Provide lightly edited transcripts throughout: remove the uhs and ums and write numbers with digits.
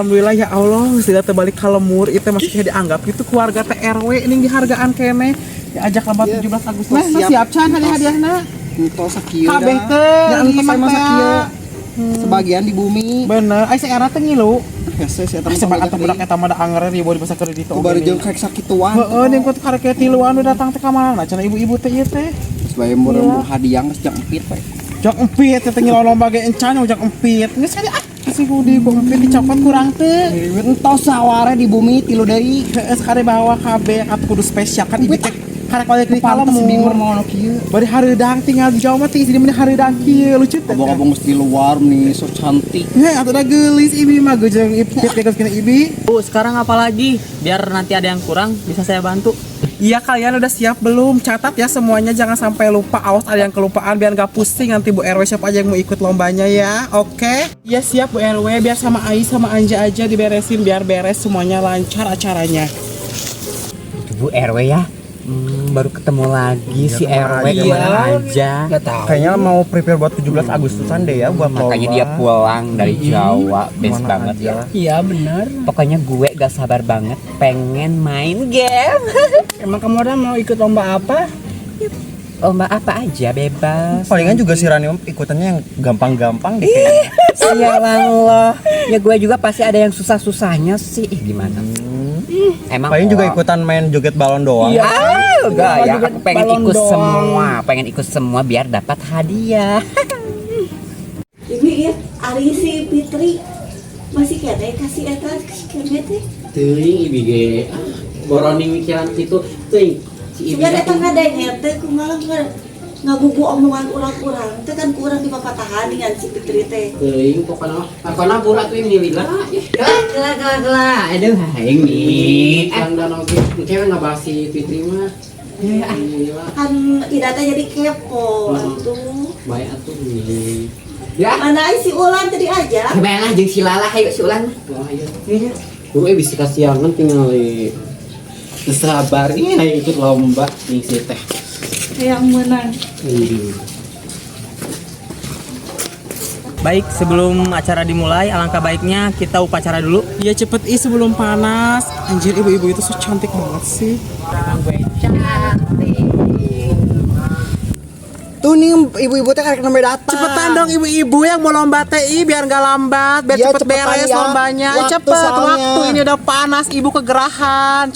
Alhamdulillah ya Allah, sudah terbalik kalemur itu masih dianggap itu keluarga TRW ini dihargaan kene. Diajak lomba 17 Agustus. Nah, siap can hadiah-hadiahna. Untuk sakieu. Kabeh teh. Ya engkos sama sakieu. Sebagian di bumi. Bener, sekarang teh ngilu. Hese saya Sebab atau budak eta mah da anger di bawah di basa kredit. Baru jeung karek sakituan. Heeh, ning kut karek tiluan udah datang teh ka mana? Cenah ibu-ibu teh ieu teh. Sebagai murah hadiah geus jang empit we. Jang empit teh ngilolo lomba ge encan jang empit. Geus kali si Budi kok empit dicopot kurang teh. Entos saware di bumi tilu deui. Heeh, sekali bawa KB kat kudu spesial kan ibu teh karek balik di kalemur. Bingung mau nu kieu. Bari hareudang tinggal di Jawa mah teh di mana hareudang kieu lucu teh. Abang-abang geus di luar nih so cantik. Heh, atuh da geulis ibi mah jeung ipit geus kena ibi. Sekarang apa lagi? Biar nanti ada yang kurang bisa saya bantu. Iya, kalian udah siap belum? Catat ya semuanya, jangan sampai lupa. Awas ada yang kelupaan biar gak pusing nanti Bu RW siapa aja yang mau ikut lombanya ya. Oke? Iya siap Bu RW, biar sama Ai sama Anja aja diberesin biar beres semuanya lancar acaranya. Itu Bu RW ya. Baru ketemu lagi si RW kemana aja. Enggak tahu. Kayaknya mau prepare buat 17 Agustusan deh ya buat Makanya lomba. dia pulang dari Jawa, best Kemana banget aja. ya. Iya benar. Pokoknya gue gak sabar banget pengen main game. Emang kamu udah mau ikut lomba apa? Lomba apa aja bebas. Palingan juga si Rani ikutannya yang gampang-gampang deh. Sialan lo. Ya gue juga pasti ada yang susah-susahnya sih. Gimana? Emang Paling juga oh. ikutan main joget balon doang. Iya. Enggak ya, Juga aku pengen balon ikut doang. semua, pengen ikut semua biar dapat hadiah. Ini ya, Ari si Fitri masih kene kasih eta kene teh. Teuing ibi ge. Boroni mikiran kitu teuing. Si ibi Sugan eta ngadenge teh kumaha ngagugu omongan urang-urang teh kan kurang di papatahan dengan si Fitri teh. teuing pokona bulat we milila. Gelah. Aduh, aing nih. Kan dan oge engke ngabahas si Fitri mah. Milila. Kan Ida teh jadi kepo atuh. Bae atuh nih. Ya, Mana ai si Ulan tadi aja. gimana jeung si Lala hayu si Ulan. Wah iya. Gue bisa kasihangan tinggal sabar ya ikut lomba nih si teh. Yang menang. Baik, sebelum acara dimulai, alangkah baiknya kita upacara dulu. Iya cepet sebelum panas. Anjir ibu-ibu itu so cantik banget sih. Tuh nih ibu-ibu teh karek nembe datang. Cepetan dong ibu-ibu yang mau lomba TI biar nggak lambat, biar Iya, cepet cepetan beres ya. lombanya. Waktu Cepet soalnya. waktu ini udah panas, ibu kegerahan.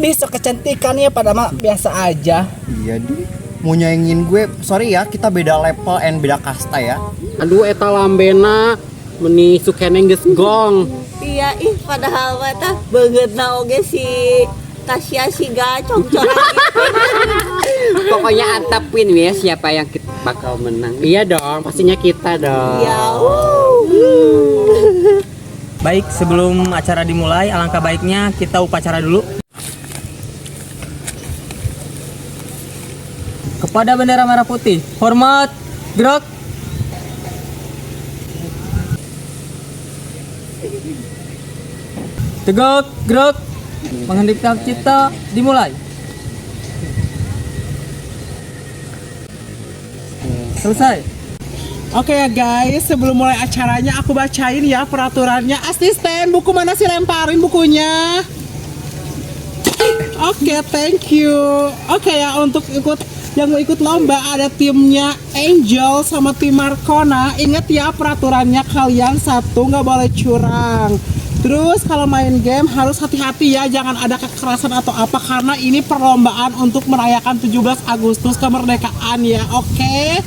Bisa kecantikannya pada mah biasa aja. Iya deh. Mau nyaingin gue, sorry ya, kita beda level and beda kasta ya. Aduh eta lambena meni sukene geus gong. Iya ih padahal mah tah beungeutna oge si Tasya si gacong Pokoknya antapin ya siapa yang bakal menang. Iya dong, pastinya kita dong. Ya. Baik, sebelum acara dimulai, alangkah baiknya kita upacara dulu. Kepada bendera merah putih, hormat, gerak. Tegak, gerak. Menghendakkan kita dimulai. Selesai. Oke ya guys, sebelum mulai acaranya aku bacain ya peraturannya. Asisten, buku mana sih, lemparin bukunya. Oke, thank you. Oke ya, untuk yang mau ikut lomba ada timnya Angel sama tim Marcona. Ingat ya peraturannya, kalian satu nggak boleh curang. Terus kalau main game harus hati-hati ya, jangan ada kekerasan atau apa karena ini perlombaan untuk merayakan 17 Agustus kemerdekaan ya. Oke.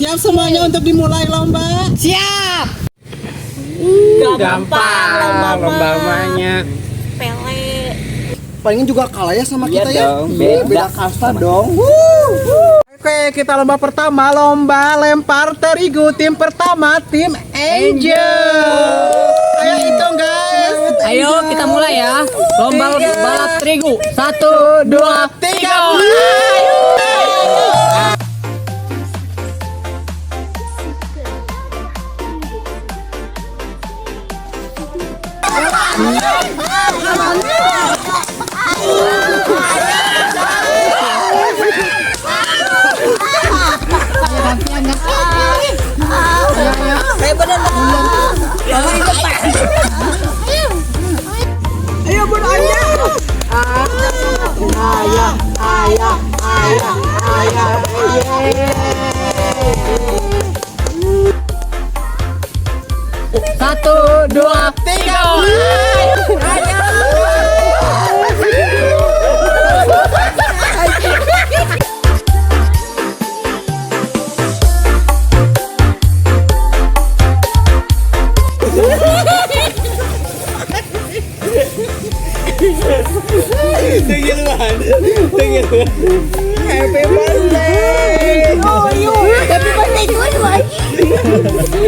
Siap semuanya untuk dimulai lomba? Siap. Gampang lombanya. Pele. Palingan juga kalah ya sama Iya kita ya. dong, Beda kasta dong. Oke, kita lomba pertama, lomba lempar terigu. Tim pertama, tim Angel. Ayo hitung guys. Ayo kita mulai ya. Lomba balap terigu. 1, 2, 3. Ayo. Kayak bener lah. Lama ikut Pak. Ayo bun aja. Satu, dua, tiga.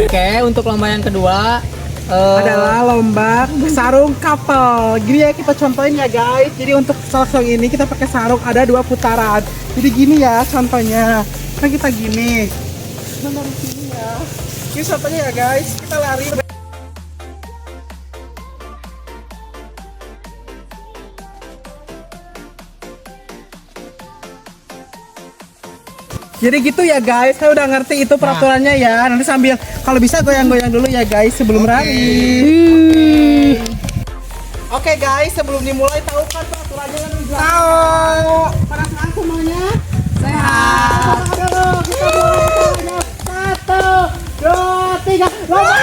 Oke, untuk lomba yang kedua Adalah lomba sarung couple. Gini ya kita contohin ya guys. Jadi untuk sarung ini kita pakai sarung ada 2 putaran. Jadi gini ya contohnya. Kan kita gini. Nah, dari sini ya. Ini contohnya ya guys. Kita lari. Jadi gitu ya guys, saya udah ngerti itu peraturannya ya. Nanti sambil kalau bisa goyang-goyang dulu ya guys sebelum lari. Oke guys, sebelum dimulai tahu kan peraturannya kan? Tahu. Pada saat semuanya sehat. Aduh, kita mulai. 1, 2, 3, lomba.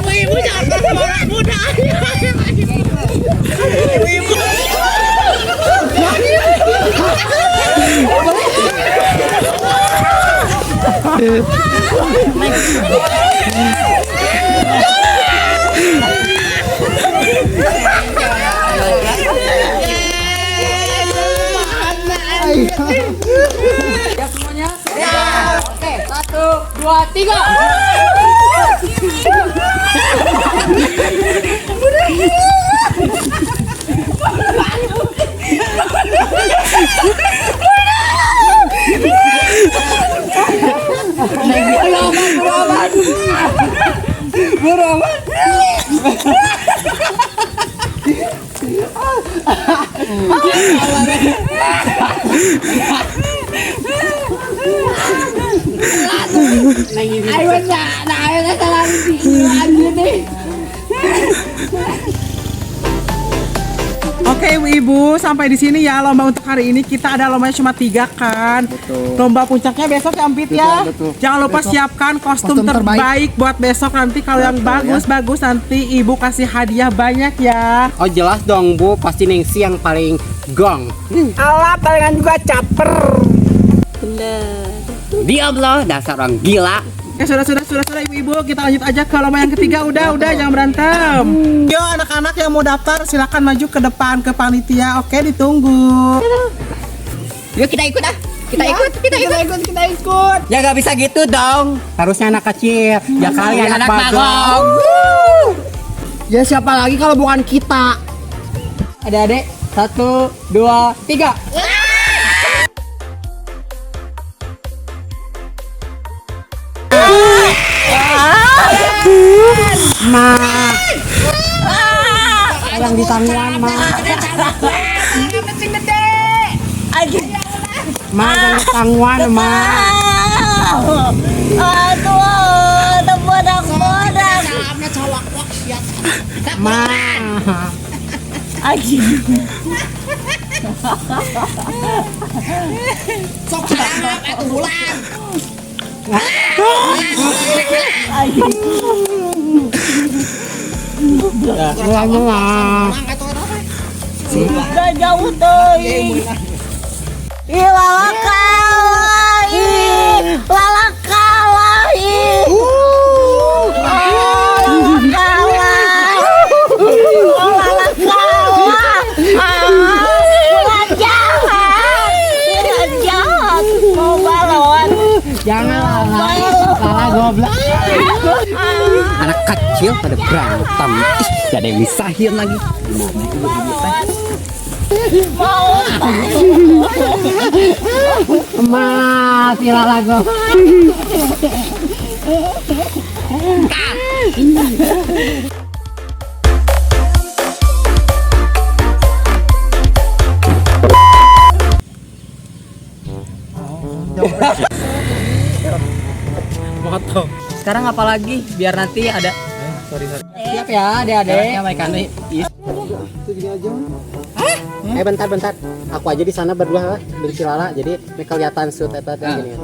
Ibu-ibu jangan bersorak muda. Ibu-ibu. Ya semuanya? Ya. Oke, 1, 2, 3. Oke ibu-ibu, sampai di sini ya lomba untuk hari ini. Kita ada lombanya cuma 3 kan. Lomba puncaknya besok ya Ampit ya. Jangan lupa siapkan kostum terbaik buat besok nanti. Kalau yang bagus-bagus nanti ibu kasih hadiah banyak ya. Oh jelas dong Bu, pasti Ningsi yang paling gong. Allah palingan juga caper. Diam loh, dasar orang gila. Ya sudah ibu-ibu, kita lanjut aja ke lomba yang ketiga. Udah jangan berantem. Yo anak-anak yang mau daftar silakan maju ke depan ke panitia. Oke, ditunggu. Yuk kita ikut ah. Kita ikut. Ya gak bisa gitu dong. Harusnya anak kecil. Ya kali anak bagong. Ya siapa lagi kalau bukan kita? Adik-adik, 1, 2, 3. Yang di tangan Ma. Ma yang di tangan Ma. Aduh, terbodak-bodak. Ma. Udah jauh tuh. Lala kalah. Lala kalah. Jangan kalah goblok. Anak kecil pada berantem. Ih, gak ada yang misahin lagi. Ma, si Lala go. Moto. Sekarang apa lagi? Biar nanti ada. Sorry. Siap ya, adek-adek. Baik kan nih. Bentar. Aku aja di sana berdua dengan si Lala. Jadi kelihatan shoot eta gini.